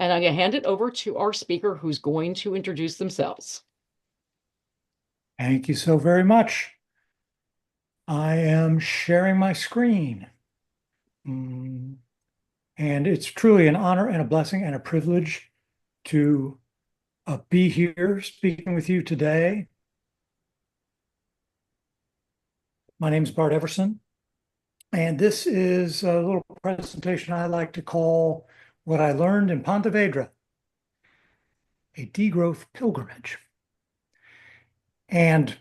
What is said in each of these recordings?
And I'm going to hand it over to our speaker who's going to introduce themselves. Thank you so very much. I am sharing my screen. Mm, And it's truly an honor and a blessing and a privilege to be here speaking with you today. My name is Bart Everson, and this is a little presentation I like to call What I Learned in Pontevedra, a Degrowth Pilgrimage. And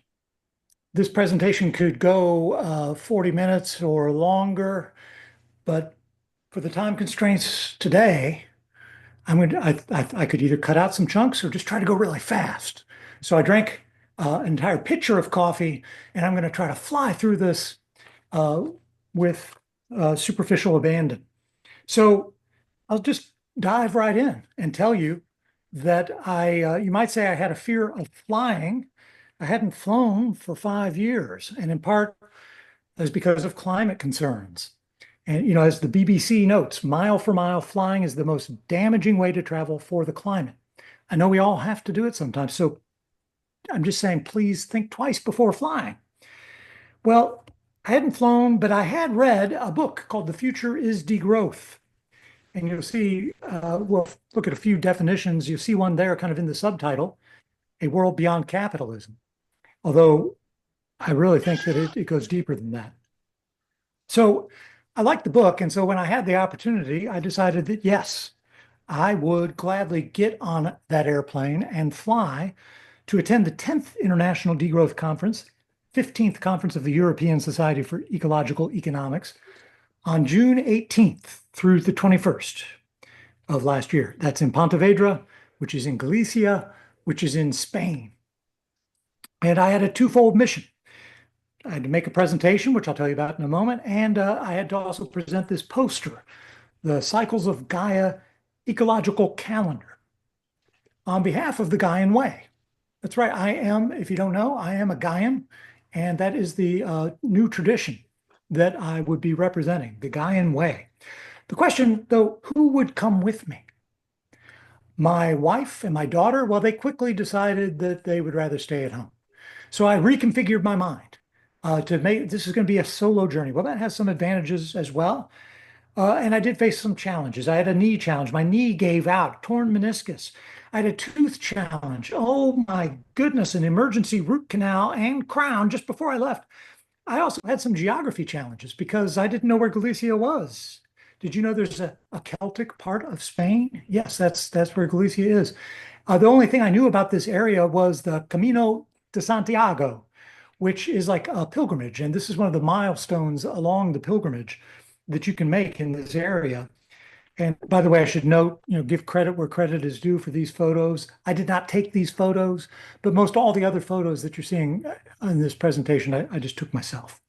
this presentation could go 40 minutes or longer, but for the time constraints today, I could either cut out some chunks or just try to go really fast. So I drank an entire pitcher of coffee, and I'm going to try to fly through this uh, with superficial abandon. So I'll just dive right in and tell you that you might say I had a fear of flying. I hadn't flown for 5 years, and in part is because of climate concerns. And, as the BBC notes, mile for mile flying is the most damaging way to travel for the climate. I know we all have to do it sometimes. So I'm just saying, please think twice before flying. Well, I hadn't flown, but I had read a book called The Future is Degrowth. And you'll see, we'll look at a few definitions. You see one there kind of in the subtitle, A World Beyond Capitalism. Although I really think that it goes deeper than that. So I liked the book. And so when I had the opportunity, I decided that yes, I would gladly get on that airplane and fly to attend the 10th International Degrowth Conference, 15th Conference of the European Society for Ecological Economics, on June 18th through the 21st of last year. That's in Pontevedra, which is in Galicia, which is in Spain. And I had a twofold mission. I had to make a presentation, which I'll tell you about in a moment, and I had to also present this poster, the Cycles of Gaia Ecological Calendar, on behalf of the Gaian Way. That's right. I am, if you don't know, I am a Gaian, and that is the new tradition that I would be representing, the Gaian Way. The question, though, who would come with me? My wife and my daughter, well, they quickly decided that they would rather stay at home. So I reconfigured my mind to make this is going to be a solo journey. Well, that has some advantages as well. And I did face some challenges. I had a knee challenge. My knee gave out, torn meniscus. I had a tooth challenge. Oh my goodness, an emergency root canal and crown just before I left. I also had some geography challenges because I didn't know where Galicia was. Did you know there's a Celtic part of Spain? Yes, that's where Galicia is. The only thing I knew about this area was the Camino de Santiago, which is like a pilgrimage. And this is one of the milestones along the pilgrimage that you can make in this area. And by the way, I should note, give credit where credit is due for these photos. I did not take these photos, but most all the other photos that you're seeing in this presentation, I just took myself.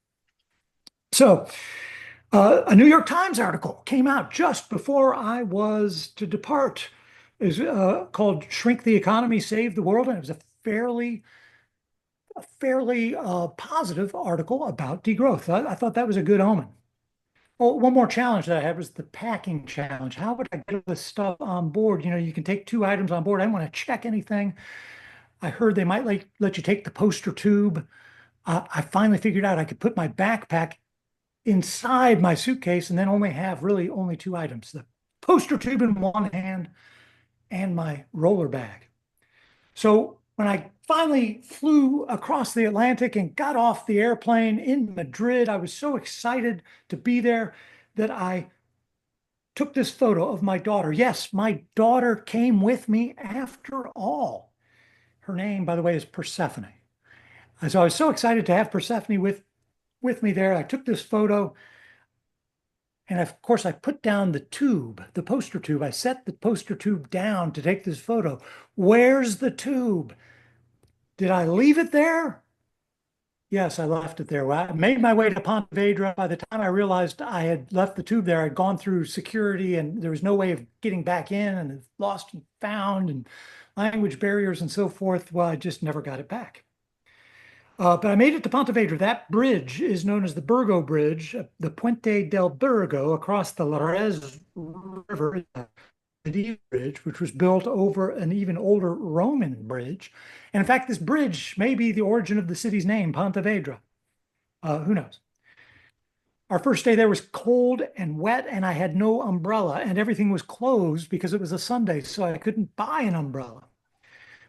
So a New York Times article came out just before I was to depart. Is called "Shrink the Economy, Save the World," and it was a fairly positive article about degrowth. I thought that was a good omen. Well, one more challenge that I had was the packing challenge. How would I get this stuff on board? You can take 2 items on board. I didn't want to check anything. I heard they might let you take the poster tube. I finally figured out I could put my backpack inside my suitcase and then really only 2 items, the poster tube in one hand and my roller bag. So when I finally flew across the Atlantic and got off the airplane in Madrid, I was so excited to be there that I took this photo of my daughter. Yes, my daughter came with me after all. Her name, by the way, is Persephone. And so I was so excited to have Persephone with me there. I took this photo. And of course, I put down the tube, the poster tube. I set the poster tube down to take this photo. Where's the tube? Did I leave it there? Yes, I left it there. Well, I made my way to Pontevedra. By the time I realized I had left the tube there, I'd gone through security and there was no way of getting back in and lost and found and language barriers and so forth. Well, I just never got it back. But I made it to Pontevedra. That bridge is known as the Burgo Bridge, the Puente del Burgo across the Larez River, bridge, which was built over an even older Roman bridge. And in fact, this bridge may be the origin of the city's name, Pontevedra. Who knows? Our first day there was cold and wet, and I had no umbrella, and everything was closed because it was a Sunday, so I couldn't buy an umbrella.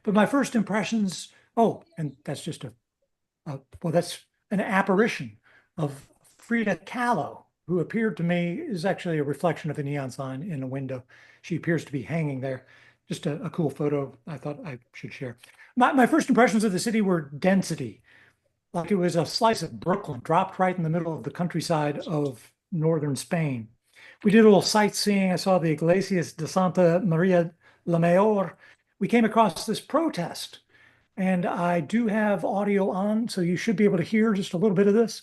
But my first impressions, oh, and that's just well, that's an apparition of Frida Kahlo, who appeared to me is actually a reflection of a neon sign in a window. She appears to be hanging there. Just a cool photo I thought I should share. My first impressions of the city were density, like it was a slice of Brooklyn dropped right in the middle of the countryside of northern Spain. We did a little sightseeing. I saw the Iglesias de Santa Maria la Mayor. We came across this protest, and I do have audio on, so you should be able to hear just a little bit of this.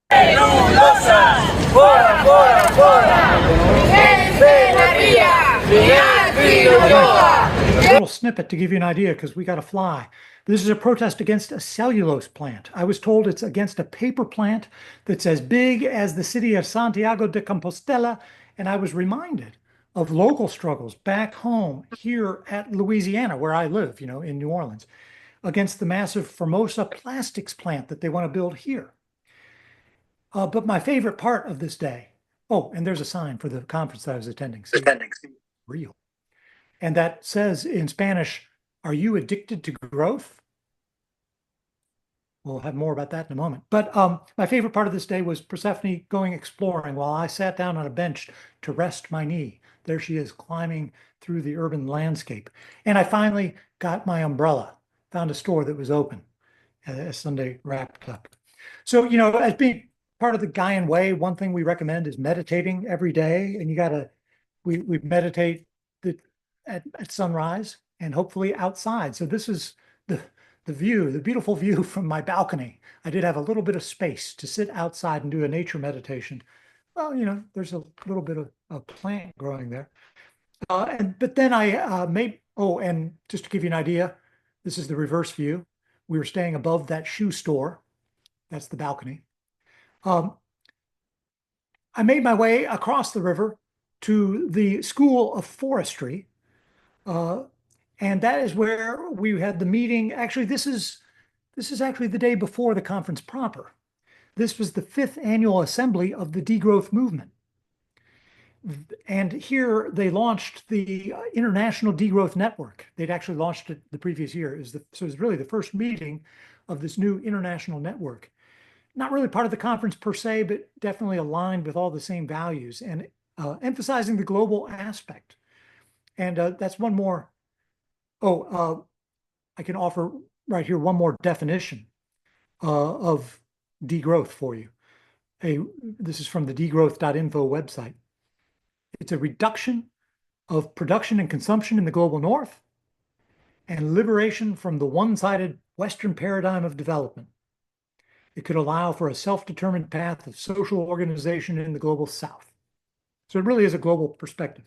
A little snippet to give you an idea, because we got to fly. This is a protest against a cellulose plant. I was told it's against a paper plant that's as big as the city of Santiago de Compostela, and I was reminded of local struggles back home here at Louisiana, where I live, in New Orleans, against the massive Formosa plastics plant that they want to build here. But my favorite part of this day, oh, and there's a sign for the conference that I was attending. See, real. And that says in Spanish, "Are you addicted to growth?" We'll have more about that in a moment. But my favorite part of this day was Persephone going exploring while I sat down on a bench to rest my knee. There she is climbing through the urban landscape. And I finally got my umbrella, found a store that was open as Sunday wrapped up. So, as being part of the Gaian Way, one thing we recommend is meditating every day. And we meditate at sunrise and hopefully outside. So this is the view, the beautiful view from my balcony. I did have a little bit of space to sit outside and do a nature meditation. Well, there's a little bit of a plant growing there. But then I and just to give you an idea, this is the reverse view. We were staying above that shoe store. That's the balcony. I made my way across the river to the School of Forestry. And that is where we had the meeting. Actually, this is actually the day before the conference proper. This was the 5th annual assembly of the degrowth movement. And here they launched the International Degrowth Network. They'd actually launched it the previous year. So it was really the first meeting of this new international network. Not really part of the conference per se, but definitely aligned with all the same values and emphasizing the global aspect. And that's one more. I can offer right here one more definition of degrowth for you. This is from the degrowth.info website. It's a reduction of production and consumption in the global north and liberation from the one-sided Western paradigm of development. It could allow for a self-determined path of social organization in the global south. So it really is a global perspective.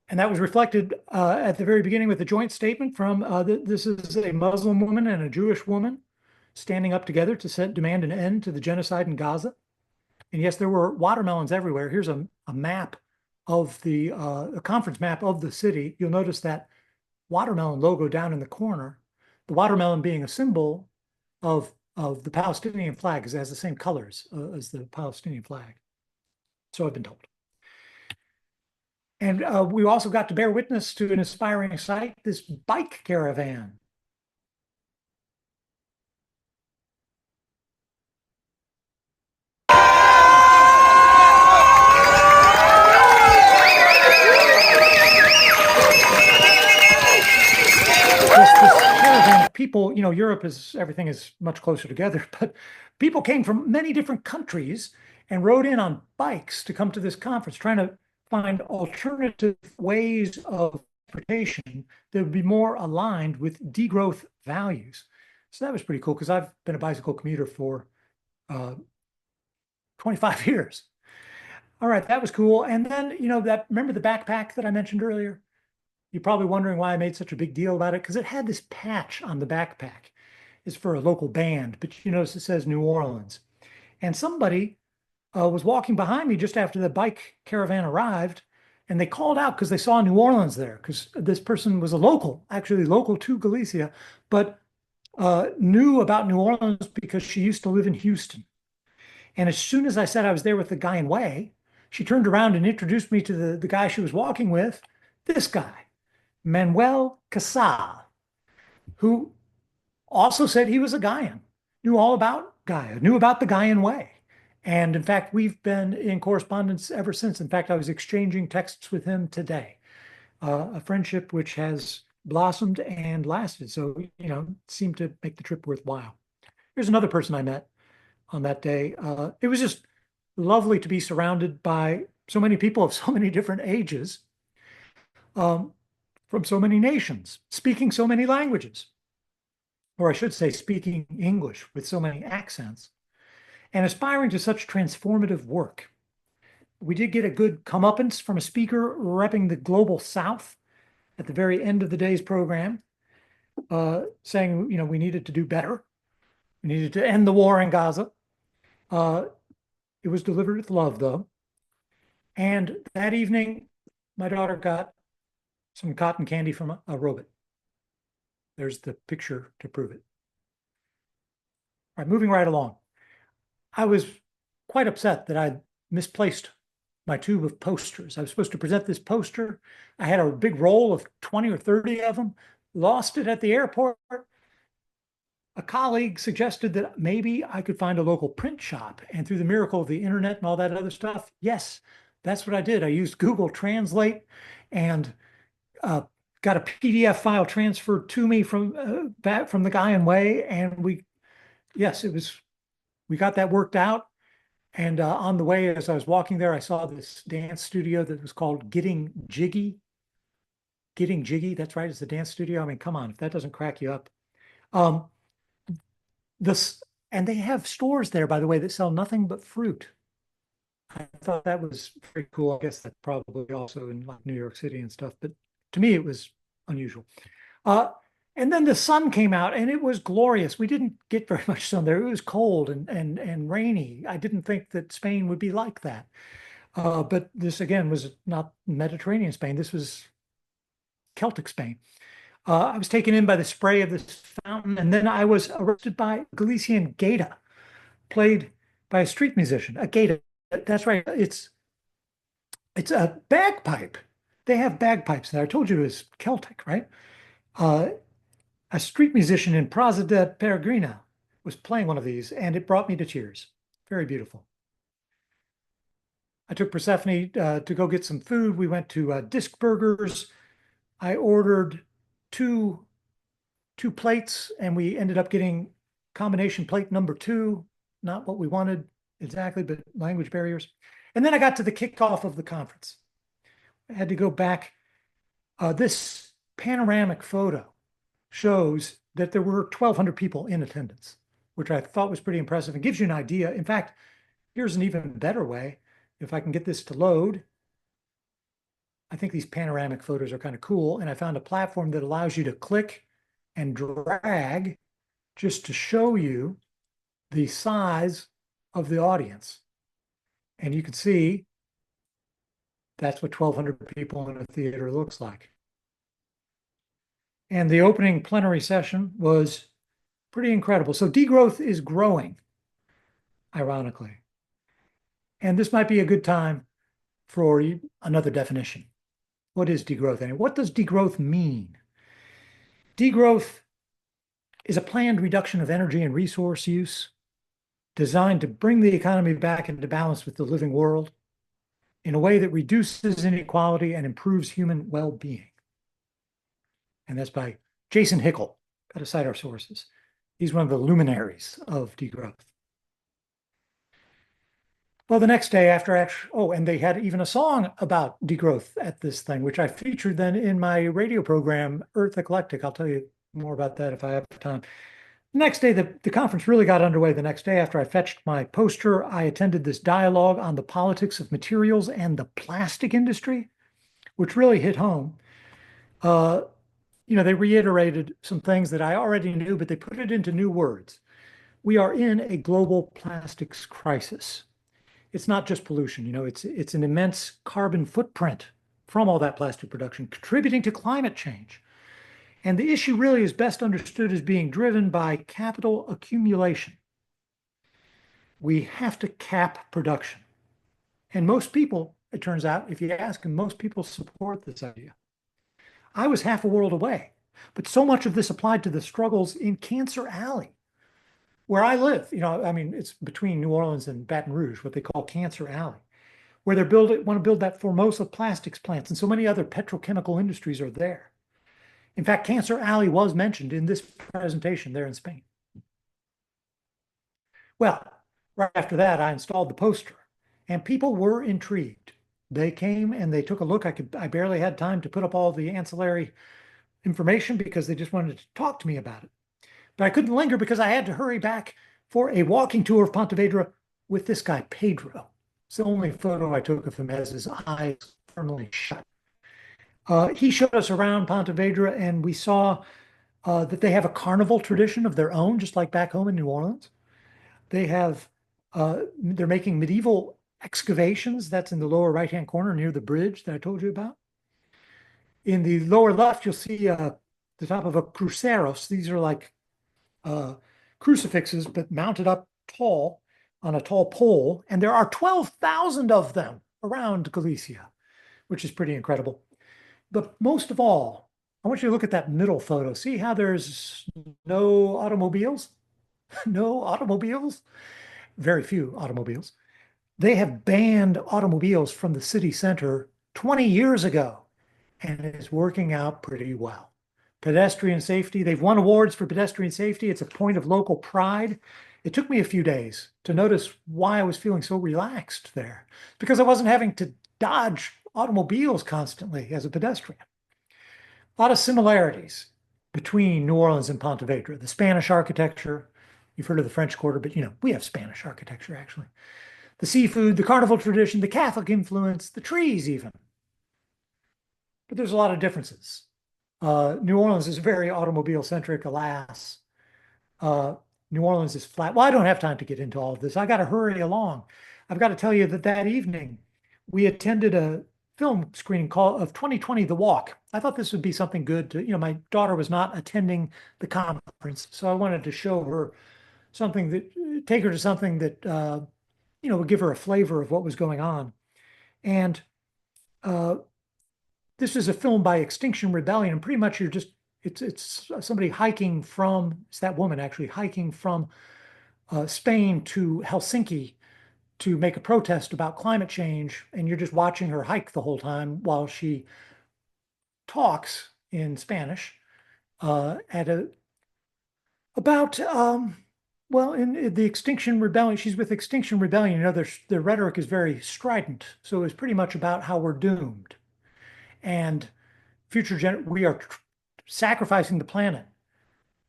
And that was reflected at the very beginning with a joint statement from, this is a Muslim woman and a Jewish woman standing up together to demand an end to the genocide in Gaza. And yes, there were watermelons everywhere. Here's a map of a conference map of the city. You'll notice that watermelon logo down in the corner, the watermelon being a symbol of the Palestinian flag, because it has the same colors as the Palestinian flag. So I've been told. And we also got to bear witness to an inspiring sight, this bike caravan. People, Europe everything is much closer together, but people came from many different countries and rode in on bikes to come to this conference, trying to find alternative ways of transportation that would be more aligned with degrowth values. So that was pretty cool, because I've been a bicycle commuter for 25 years. All right, that was cool. And then, remember the backpack that I mentioned earlier? You're probably wondering why I made such a big deal about it, because it had this patch on the backpack. It's for a local band, but you notice it says New Orleans. And somebody was walking behind me just after the bike caravan arrived, and they called out because they saw New Orleans there, because this person was a local, actually local to Galicia, but knew about New Orleans because she used to live in Houston. And as soon as I said I was there with the Gaian Way, she turned around and introduced me to the guy she was walking with, this guy, Manuel Casal, who also said he was a Gaian, knew all about Gaia, knew about the Gaian Way. And in fact, we've been in correspondence ever since. In fact, I was exchanging texts with him today, a friendship which has blossomed and lasted. So, seemed to make the trip worthwhile. Here's another person I met on that day. It was just lovely to be surrounded by so many people of so many different ages, um, from so many nations, speaking so many languages, or I should say, speaking English with so many accents, and aspiring to such transformative work. We did get a good comeuppance from a speaker repping the global South at the very end of the day's program, saying, we needed to do better. We needed to end the war in Gaza. It was delivered with love, though. And that evening, my daughter got some cotton candy from a robot. There's the picture to prove it. All right, moving right along. I was quite upset that I'd misplaced my tube of posters. I was supposed to present this poster. I had a big roll of 20 or 30 of them, lost it at the airport. A colleague suggested that maybe I could find a local print shop, and through the miracle of the internet and all that other stuff, yes, that's what I did. I used Google Translate and got a PDF file transferred to me from back from the Gaian Way, and we got that worked out. And on the way, as I was walking there, I saw this dance studio that was called Getting Jiggy. Getting Jiggy, that's right, it's a dance studio. I mean, come on, if that doesn't crack you up. And they have stores there, by the way, that sell nothing but fruit. I thought that was very cool. I guess that's probably also in like New York City and stuff, but to me, it was unusual. And then the sun came out and it was glorious. We didn't get very much sun there. It was cold and rainy. I didn't think that Spain would be like that. But this, again, was not Mediterranean Spain. This was Celtic Spain. I was taken in by the spray of this fountain, and then I was arrested by Galician gaita, played by a street musician. A gaita, that's right. It's a bagpipe. They have bagpipes there. I told you it was Celtic, right? A street musician in Praza de Peregrina was playing one of these, and it brought me to tears. Very beautiful. I took Persephone to go get some food. We went to Disc Burgers. I ordered two plates, and we ended up getting combination plate number 2. Not what we wanted exactly, but language barriers. And then I got to the kickoff of the conference. I had to go back. This panoramic photo shows that there were 1,200 people in attendance, which I thought was pretty impressive and gives you an idea. In fact, here's an even better way. If I can get this to load, I think these panoramic photos are kind of cool. And I found a platform that allows you to click and drag just to show you the size of the audience. And you can see that's what 1,200 people in a theater looks like. And the opening plenary session was pretty incredible. So degrowth is growing, ironically. And this might be a good time for another definition. What is degrowth? And what does degrowth mean? Degrowth is a planned reduction of energy and resource use designed to bring the economy back into balance with the living world in a way that reduces inequality and improves human well-being. And that's by Jason Hickel. Got to cite our sources. He's one of the luminaries of degrowth. Well, the next day after, and they had even a song about degrowth at this thing, which I featured then in my radio program, Earth Eclectic. I'll tell you more about that if I have time. The next day, the conference really got underway. The next day after I fetched my poster, I attended this dialogue on the politics of materials and the plastic industry, which really hit home. They reiterated some things that I already knew, but they put it into new words. We are in a global plastics crisis. it's not just pollution. It's an immense carbon footprint from all that plastic production, contributing to climate change. And the issue really is best understood as being driven by capital accumulation. We have to cap production. And most people, it turns out, if you ask them, most people support this idea. I was half a world away, but so much of this applied to the struggles in Cancer Alley, where I live. It's between New Orleans and Baton Rouge, what they call Cancer Alley, where want to build that Formosa plastics plants, and so many other petrochemical industries are there. In fact, Cancer Alley was mentioned in this presentation there in Spain. Well, right after that, I installed the poster, and people were intrigued. They came and they took a look. I barely had time to put up all the ancillary information because they just wanted to talk to me about it. But I couldn't linger because I had to hurry back for a walking tour of Pontevedra with this guy, Pedro. It's the only photo I took of him as his eyes firmly shut. He showed us around Pontevedra, and we saw that they have a carnival tradition of their own, just like back home in New Orleans. They're making medieval excavations. That's in the lower right-hand corner near the bridge that I told you about. In the lower left, you'll see the top of a cruceros. These are like crucifixes, but mounted up tall on a tall pole. And there are 12,000 of them around Galicia, which is pretty incredible. But most of all, I want you to look at that middle photo. See how there's no automobiles? No automobiles? Very few automobiles. They have banned automobiles from the city center 20 years ago, and it's working out pretty well. Pedestrian safety, they've won awards for pedestrian safety. It's a point of local pride. It took me a few days to notice why I was feeling so relaxed there, because I wasn't having to dodge automobiles constantly as a pedestrian. A lot of similarities between New Orleans and Pontevedra. The Spanish architecture, you've heard of the French Quarter, but we have Spanish architecture actually. The seafood, the carnival tradition, the Catholic influence, the trees even. But there's a lot of differences. New Orleans is very automobile centric, alas. New Orleans is flat. Well, I don't have time to get into all of this. I got to hurry along. I've got to tell you that evening we attended a film screening of 2020 The Walk. I thought this would be something good to, my daughter was not attending the conference, so I wanted to show her take her to something that, would give her a flavor of what was going on. And this is a film by Extinction Rebellion. And pretty much it's somebody it's that woman actually hiking from Spain to Helsinki to make a protest about climate change. And you're just watching her hike the whole time while she talks in Spanish in the Extinction Rebellion. She's with Extinction Rebellion. Their rhetoric is very strident. So it's pretty much about how we're doomed. And we are sacrificing the planet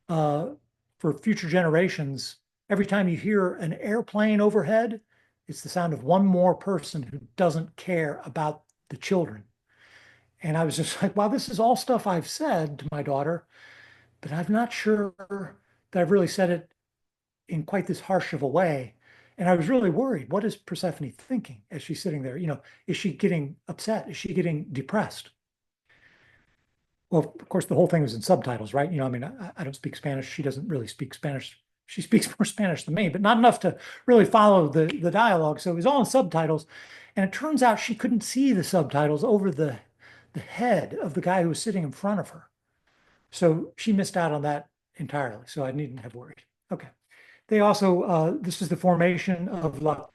for future generations. Every time you hear an airplane overhead, it's the sound of one more person who doesn't care about the children. And I was just like, wow, this is all stuff I've said to my daughter, but I'm not sure that I've really said it in quite this harsh of a way. And I was really worried. What is Persephone thinking as she's sitting there? Is she getting upset? Is she getting depressed? Well, of course, the whole thing was in subtitles, right? I don't speak Spanish. She doesn't really speak Spanish. She speaks more Spanish than me, but not enough to really follow the dialogue. So it was all in subtitles. And it turns out she couldn't see the subtitles over the head of the guy who was sitting in front of her. So she missed out on that entirely. So I needn't have worried. Okay. They also, this is the formation of La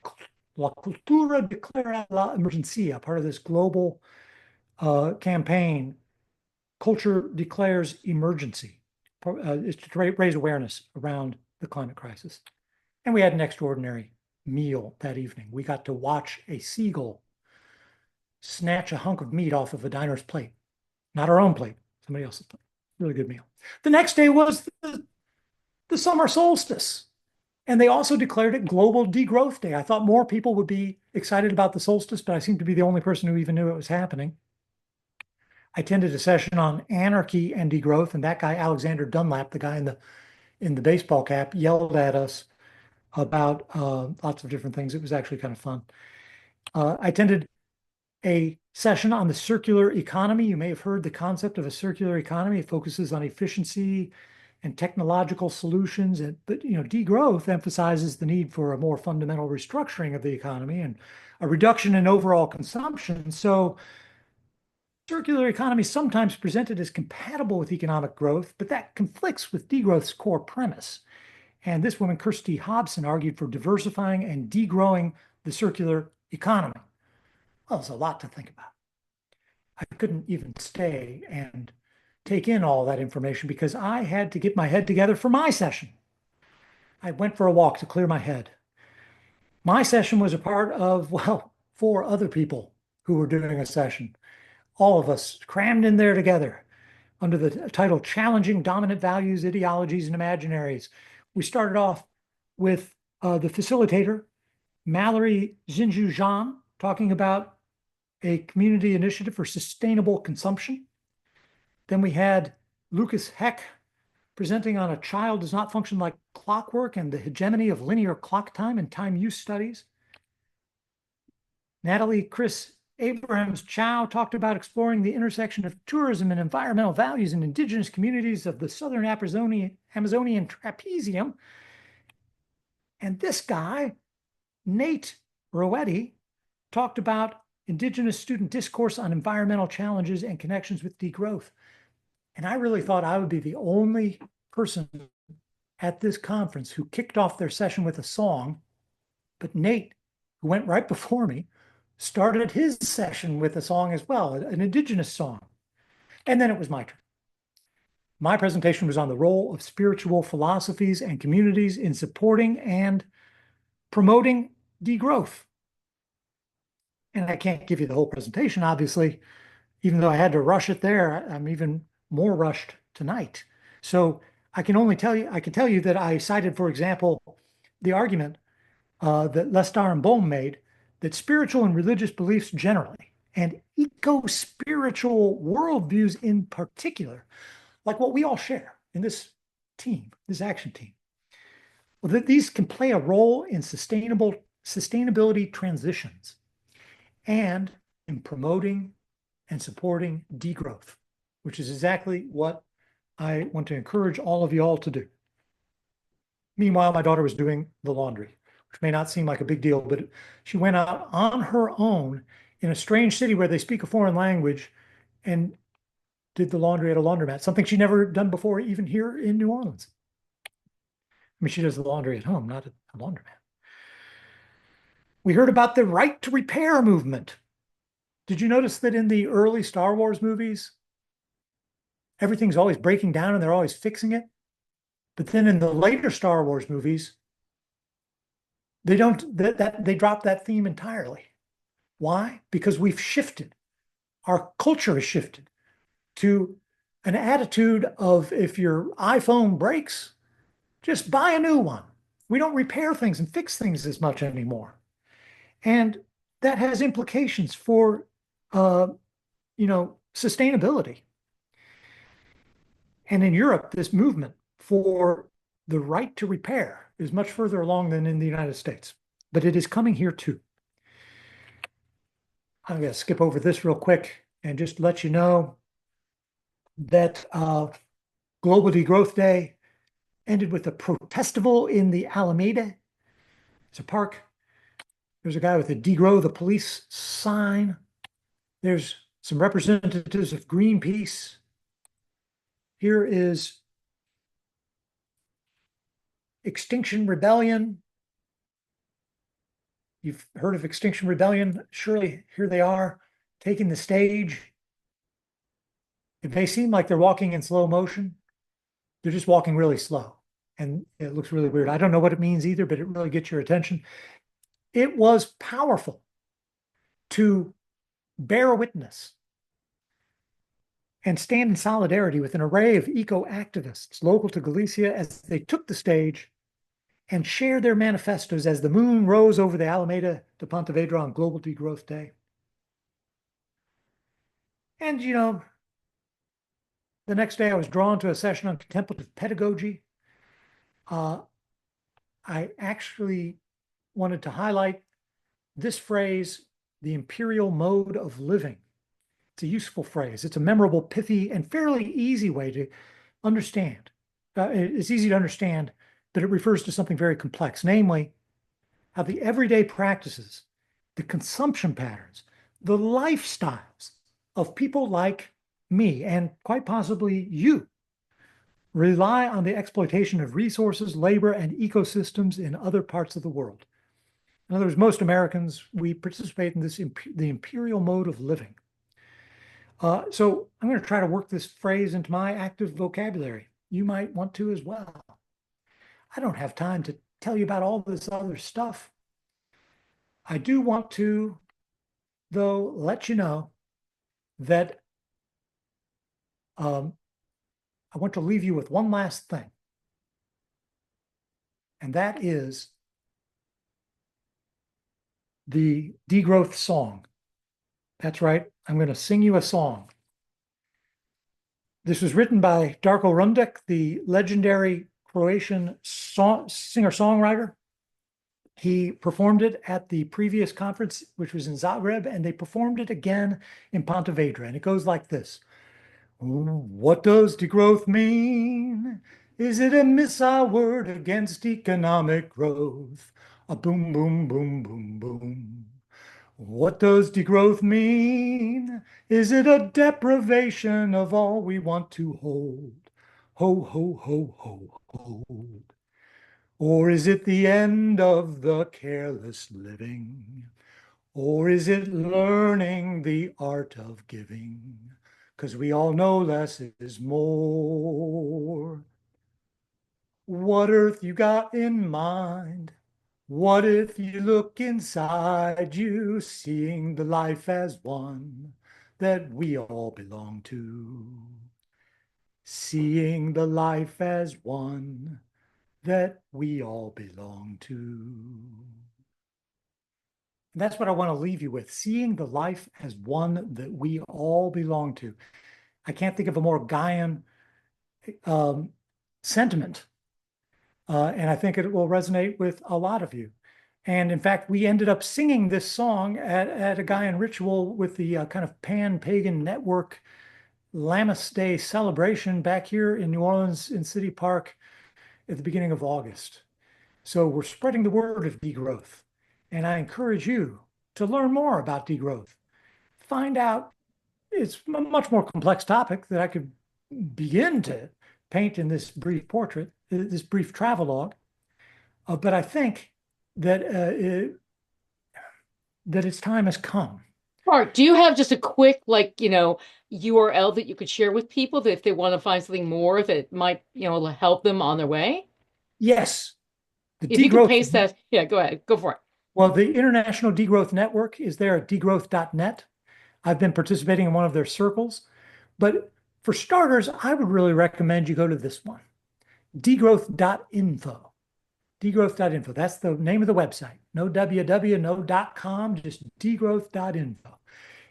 Cultura Declara la Emergencia, part of this global campaign. Culture declares emergency. It's to raise awareness around the climate crisis. And we had an extraordinary meal that evening. We got to watch a seagull snatch a hunk of meat off of a diner's plate. Not our own plate, somebody else's plate. Really good meal. The next day was the summer solstice. And they also declared it Global Degrowth Day. I thought more people would be excited about the solstice, but I seemed to be the only person who even knew it was happening. I attended a session on anarchy and degrowth, and that guy, Alexander Dunlap, the guy in the baseball cap, yelled at us, about lots of different things. It was actually kind of fun. I attended a session on the circular economy. You may have heard the concept of a circular economy. It focuses on efficiency and technological solutions. But degrowth emphasizes the need for a more fundamental restructuring of the economy and a reduction in overall consumption. So circular economy is sometimes presented as compatible with economic growth, but that conflicts with degrowth's core premise. And this woman, Kirsty Hobson, argued for diversifying and degrowing the circular economy. Well, there's a lot to think about. I couldn't even stay and take in all that information because I had to get my head together for my session. I went for a walk to clear my head. My session was a part of, well, 4 other people who were doing a session. All of us crammed in there together under the title Challenging Dominant Values, Ideologies, and Imaginaries. We started off with the facilitator, Mallory Xinju Zhan, talking about a community initiative for sustainable consumption. Then we had Lucas Heck presenting on a child does not function like clockwork and the hegemony of linear clock time and time use studies. Natalie Chris Abrahams Chow talked about exploring the intersection of tourism and environmental values in indigenous communities of the southern Amazonian trapezium. And this guy, Nate Roetti, talked about indigenous student discourse on environmental challenges and connections with degrowth. And I really thought I would be the only person at this conference who kicked off their session with a song. But Nate, who went right before me, started his session with a song as well, an indigenous song. And then it was my turn. My presentation was on the role of spiritual philosophies and communities in supporting and promoting degrowth. And I can't give you the whole presentation, obviously, even though I had to rush it there. I'm even more rushed tonight. So I can tell you that I cited, for example, the argument that Lestar and Bohm made that spiritual and religious beliefs generally, and eco-spiritual worldviews in particular, like what we all share in this team, this action team, well, that these can play a role in sustainability transitions and in promoting and supporting degrowth, which is exactly what I want to encourage all of you all to do. Meanwhile, my daughter was doing the laundry, which may not seem like a big deal, but she went out on her own in a strange city where they speak a foreign language and did the laundry at a laundromat, something she'd never done before, even here in New Orleans. I mean, she does the laundry at home, not at a laundromat. We heard about the right to repair movement. Did you notice that in the early Star Wars movies, everything's always breaking down and they're always fixing it? But then in the later Star Wars movies, they drop that theme entirely. Why? Because we've shifted. Our culture has shifted to an attitude of if your iPhone breaks, just buy a new one. We don't repair things and fix things as much anymore. And that has implications for sustainability. And in Europe, this movement for the right to repair is much further along than in the United States, but it is coming here too. I'm going to skip over this real quick and just let you know that Global Degrowth Day ended with a protestival in the Alameda. It's a park. There's a guy with a degrow the police sign. There's some representatives of Greenpeace. Here is Extinction Rebellion. You've heard of Extinction Rebellion. Surely here they are taking the stage. It may seem like they're walking in slow motion. They're just walking really slow. And it looks really weird. I don't know what it means either, but it really gets your attention. It was powerful to bear witness and stand in solidarity with an array of eco-activists local to Galicia as they took the stage and shared their manifestos as the moon rose over the Alameda de Pontevedra on Global Degrowth Day. And, the next day I was drawn to a session on contemplative pedagogy. I I actually wanted to highlight this phrase, the imperial mode of living. It's a useful phrase. It's a memorable, pithy, and fairly easy way to understand. It's easy to understand, but it refers to something very complex, namely how the everyday practices, the consumption patterns, the lifestyles of people like me and quite possibly you rely on the exploitation of resources, labor, and ecosystems in other parts of the world. In other words, most Americans, we participate in the imperial mode of living. So I'm going to try to work this phrase into my active vocabulary. You might want to as well. I don't have time to tell you about all this other stuff. I do want to, though, let you know that I want to leave you with one last thing, and that is the degrowth song. That's right. I'm going to sing you a song. This was written by Darko Rundic, the legendary Croatian singer-songwriter. He performed it at the previous conference, which was in Zagreb, and they performed it again in Pontevedra. And it goes like this. What does degrowth mean? Is it a missile word against economic growth? A boom, boom, boom, boom, boom. What does degrowth mean? Is it a deprivation of all we want to hold? Ho, ho, ho, ho, hold. Or is it the end of the careless living? Or is it learning the art of giving? 'Cause we all know less is more. What earth you got in mind? What if you look inside you, seeing the life as one that we all belong to? Seeing the life as one that we all belong to. And that's what I want to leave you with, seeing the life as one that we all belong to. I can't think of a more Gaian sentiment, and I think it will resonate with a lot of you. And in fact, we ended up singing this song at a Gaian ritual with the kind of pan-pagan network Lammas Day celebration back here in New Orleans in City Park at the beginning of August. So we're spreading the word of degrowth. And I encourage you to learn more about degrowth. Find out, it's a much more complex topic that I could begin to paint in this brief portrait, this brief travelogue. But I think that that its time has come. Bart, do you have just a quick, URL that you could share with people that if they want to find something more that might, help them on their way? Yes, the If you could degrowth. paste that, yeah, go ahead, go for it. Well, the International Degrowth Network is there at degrowth.net. I've been participating in one of their circles. But for starters, I would really recommend you go to this one, degrowth.info. Degrowth.info. That's the name of the website. No www, no .com, just degrowth.info.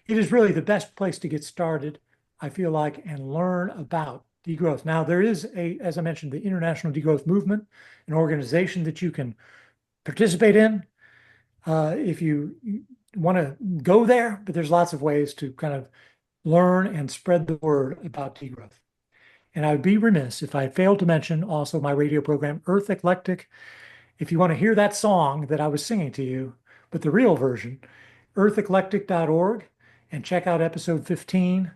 It is really the best place to get started, I feel like, and learn about degrowth. Now, there is as I mentioned, the International Degrowth Movement, an organization that you can participate in if you want to go there, but there's lots of ways to kind of learn and spread the word about degrowth. And I would be remiss if I failed to mention also my radio program, Earth Eclectic. If you want to hear that song that I was singing to you, but the real version, eartheclectic.org, and check out episode 15.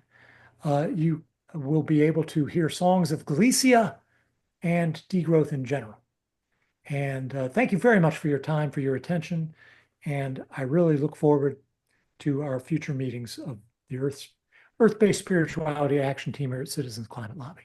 You will be able to hear songs of Galicia and degrowth in general. And thank you very much for your time, for your attention. And I really look forward to our future meetings of the Earth-Based Spirituality Action Team here at Citizens Climate Lobby.